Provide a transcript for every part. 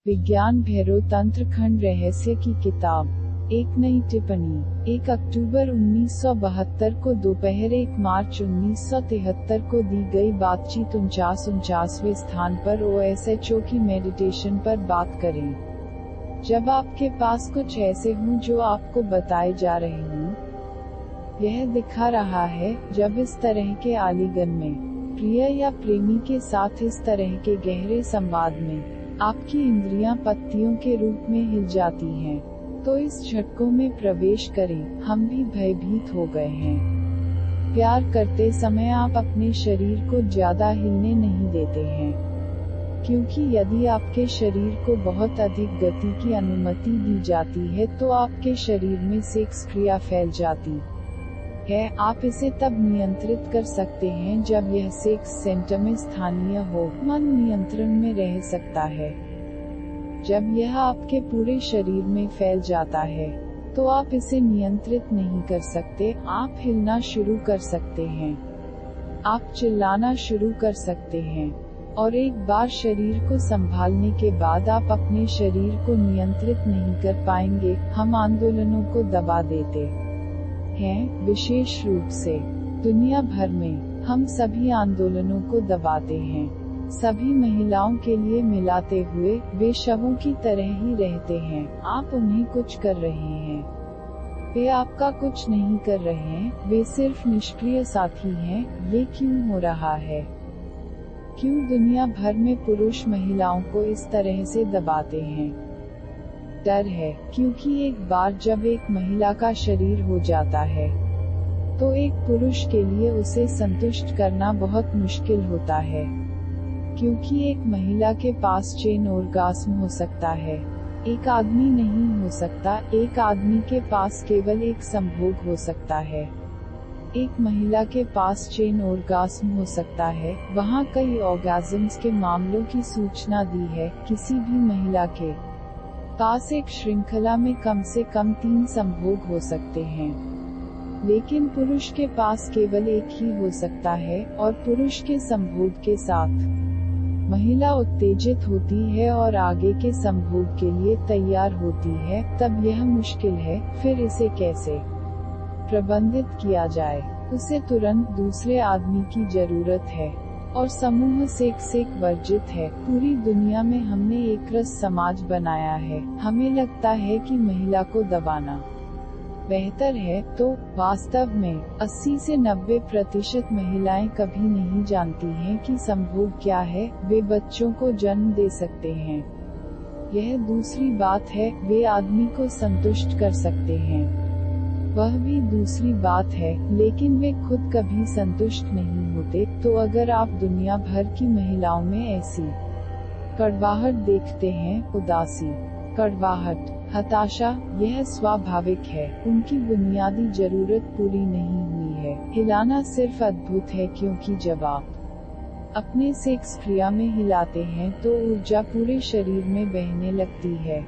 विज्ञान भैरव तंत्र खंड रहस्य की किताब। एक नई टिप्पणी। 1 अक्टूबर 1972 को दोपहर 1 मार्च 1973 को दी गई बातचीत 49वें स्थान पर OSHO की मेडिटेशन पर बात करें। जब आपके पास कुछ ऐसे हों जो आपको बताए जा रहे हों, यह दिखा रहा है, जब इस तरह के आलिंगन में, प्रिय या प्रेमी के साथ इस तरह के गहरे संवाद में, आपकी इंद्रियां पत्तियों के रूप में हिल जाती हैं, तो इस झटकों में प्रवेश करें। हम भी भयभीत हो गए हैं। प्यार करते समय आप अपने शरीर को ज्यादा हिलने नहीं देते हैं, क्योंकि यदि आपके शरीर को बहुत अधिक गति की अनुमति दी जाती है तो आपके शरीर में सेक्स क्रिया फैल जाती है। आप इसे तब नियंत्रित कर सकते हैं जब यह सेक्स सेंटर में स्थानीय हो। मन नियंत्रण में रह सकता है। जब यह आपके पूरे शरीर में फैल जाता है, तो आप इसे नियंत्रित नहीं कर सकते। आप हिलना शुरू कर सकते हैं, आप चिल्लाना शुरू कर सकते हैं, और एक बार शरीर को संभालने के बाद आप अपने शरीर को नियंत्रित नहीं कर पाएंगे। हम आंदोलनों को दबा देते हैं, विशेष रूप से दुनिया भर में हम सभी आंदोलनों को दबाते हैं। सभी महिलाओं के लिए मिलाते हुए वे शवों की तरह ही रहते हैं। आप उन्हें कुछ कर रहे हैं, वे आपका कुछ नहीं कर रहे हैं, वे सिर्फ निष्क्रिय साथी हैं। ये क्यों हो रहा है? क्यों दुनिया भर में पुरुष महिलाओं को इस तरह से दबाते हैं? डर है, क्योंकि एक बार जब एक महिला का शरीर हो जाता है, तो एक पुरुष के लिए उसे संतुष्ट करना बहुत मुश्किल होता है, क्योंकि एक महिला के पास चेन ऑर्गास्म हो सकता है, एक आदमी नहीं हो सकता। एक आदमी के पास केवल एक संभोग हो सकता है, एक महिला के पास चेन ऑर्गास्म हो सकता है। वहाँ कई ऑर्गाज़म्स के मामलों की सूचना दी है। किसी भी महिला के पास एक श्रृंखला में कम से कम 3 संभोग हो सकते हैं, लेकिन पुरुष के पास केवल एक ही हो सकता है, और पुरुष के संभोग के साथ महिला उत्तेजित होती है और आगे के संभोग के लिए तैयार होती है। तब यह मुश्किल है, फिर इसे कैसे प्रबंधित किया जाए? उसे तुरंत दूसरे आदमी की जरूरत है, और समूह सेक्स वर्जित है। पूरी दुनिया में हमने एक रस समाज बनाया है। हमें लगता है कि महिला को दबाना बेहतर है, तो वास्तव में 80 से 90% महिलाएं कभी नहीं जानती हैं कि संभोग क्या है। वे बच्चों को जन्म दे सकते हैं, यह दूसरी बात है। वे आदमी को संतुष्ट कर सकते हैं, वह भी दूसरी बात है, लेकिन वे खुद कभी संतुष्ट नहीं होते। तो अगर आप दुनिया भर की महिलाओं में ऐसी कड़वाहट देखते हैं, उदासी, कड़वाहट, हताशा, यह स्वाभाविक है। उनकी बुनियादी जरूरत पूरी नहीं हुई है। हिलाना सिर्फ अद्भुत है, क्योंकि जब आप अपने सेक्स क्रिया में हिलाते हैं तो ऊर्जा पूरे शरीर में बहने लगती है।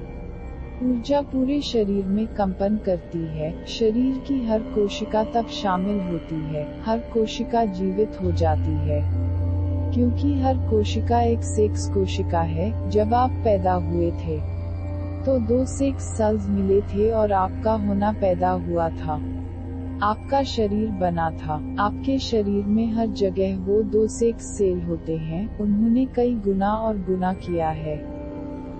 ऊर्जा पूरे शरीर में कंपन करती है। शरीर की हर कोशिका तब शामिल होती है, हर कोशिका जीवित हो जाती है, क्योंकि हर कोशिका एक सेक्स कोशिका है। जब आप पैदा हुए थे, तो 2 सेक्स सेल्स मिले थे और आपका होना पैदा हुआ था। आपका शरीर बना था। आपके शरीर में हर जगह वो 2 सेक्स सेल होते हैं। उन्होंने कई गुना और गुना किया है,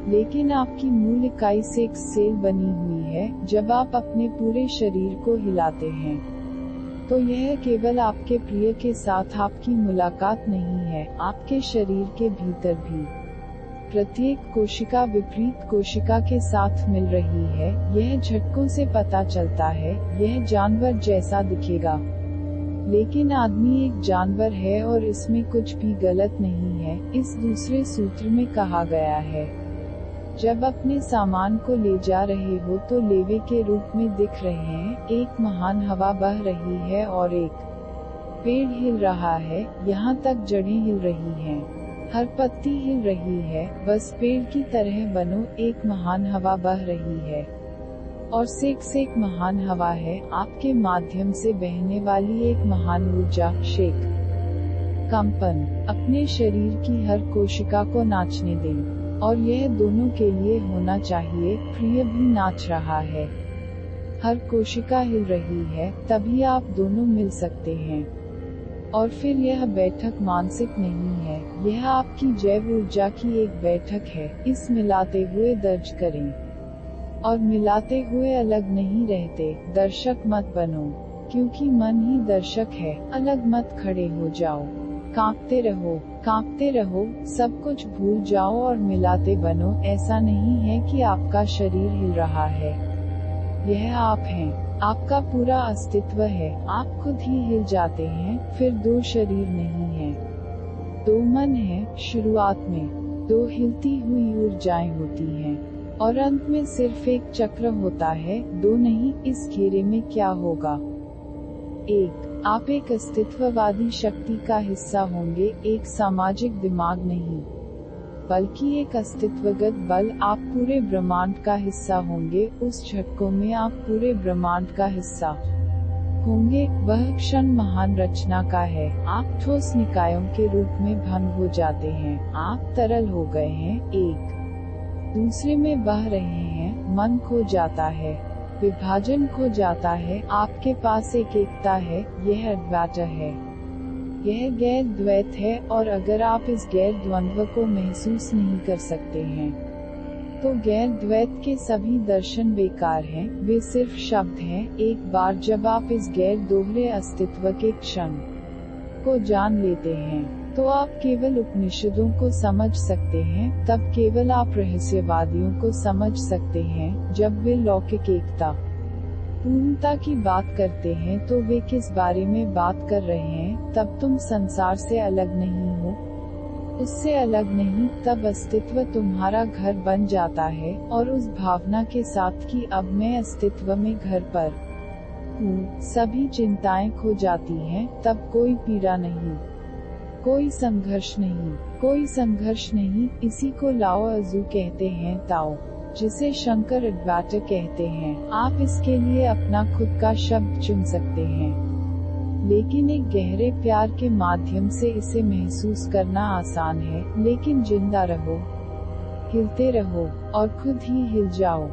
लेकिन आपकी मूल इकाई सेक्स सेल बनी हुई है। जब आप अपने पूरे शरीर को हिलाते हैं, तो यह केवल आपके प्रिय के साथ आपकी मुलाकात नहीं है, आपके शरीर के भीतर भी प्रत्येक कोशिका विपरीत कोशिका के साथ मिल रही है। यह झटकों से पता चलता है। यह जानवर जैसा दिखेगा, लेकिन आदमी एक जानवर है और इसमें कुछ भी गलत नहीं है। इस दूसरे सूत्र में कहा गया है, जब अपने सामान को ले जा रहे हो तो लेवे के रूप में दिख रहे हैं। एक महान हवा बह रही है और एक पेड़ हिल रहा है, यहाँ तक जड़ें हिल रही हैं, हर पत्ती हिल रही है। बस पेड़ की तरह बनो। एक महान हवा बह रही है, और सेक्स एक महान हवा है, आपके माध्यम से बहने वाली एक महान ऊर्जा। शेक, कंपन, अपने शरीर की हर कोशिका को नाचने दें। और यह दोनों के लिए होना चाहिए। प्रिय भी नाच रहा है, हर कोशिका हिल रही है, तभी आप दोनों मिल सकते हैं। और फिर यह बैठक मानसिक नहीं है, यह आपकी जैव ऊर्जा की एक बैठक है। इस मिलाते हुए दर्ज करें और मिलाते हुए अलग नहीं रहते। दर्शक मत बनो, क्योंकि मन ही दर्शक है। अलग मत खड़े हो जाओ, कांपते रहो, सब कुछ भूल जाओ और मिलाते बनो। ऐसा नहीं है कि आपका शरीर हिल रहा है, यह आप हैं, आपका पूरा अस्तित्व है। आप खुद ही हिल जाते हैं। फिर दो शरीर नहीं है, दो मन है। शुरुआत में दो हिलती हुई ऊर्जाएं होती हैं, और अंत में सिर्फ एक चक्र होता है, दो नहीं। इस घेरे में क्या होगा? एक, आप एक अस्तित्ववादी शक्ति का हिस्सा होंगे, एक सामाजिक दिमाग नहीं, बल्कि एक अस्तित्वगत बल। आप पूरे ब्रह्मांड का हिस्सा होंगे। उस झटकों में आप पूरे ब्रह्मांड का हिस्सा होंगे। वह क्षण महान रचना का है। आप ठोस निकायों के रूप में भंग हो जाते हैं, आप तरल हो गए हैं, एक दूसरे में बह रहे हैं। मन खो जाता है, विभाजन खो जाता है। आपके पास एक एकता है, यह अद्वैत है, यह गैर द्वैत है। और अगर आप इस गैर द्वंद्व को महसूस नहीं कर सकते हैं, तो गैर द्वैत के सभी दर्शन बेकार हैं, वे सिर्फ शब्द हैं। एक बार जब आप इस गैर दोहरे अस्तित्व के क्षण को जान लेते हैं, तो आप केवल उपनिषदों को समझ सकते हैं। तब केवल आप रहस्यवादियों को समझ सकते हैं। जब वे लौकिक एकता, पूर्णता की बात करते हैं, तो वे किस बारे में बात कर रहे हैं? तब तुम संसार से अलग नहीं हो, उससे अलग नहीं। तब अस्तित्व तुम्हारा घर बन जाता है, और उस भावना के साथ कि अब मैं अस्तित्व में घर पर हूँ, सभी चिंताएं खो जाती हैं। तब कोई पीड़ा नहीं, कोई संघर्ष नहीं। इसी को लाओ अजू कहते हैं, ताओ, जिसे शंकर अद्वैत कहते हैं। आप इसके लिए अपना खुद का शब्द चुन सकते हैं, लेकिन एक गहरे प्यार के माध्यम से इसे महसूस करना आसान है। लेकिन जिंदा रहो, हिलते रहो, और खुद ही हिल जाओ।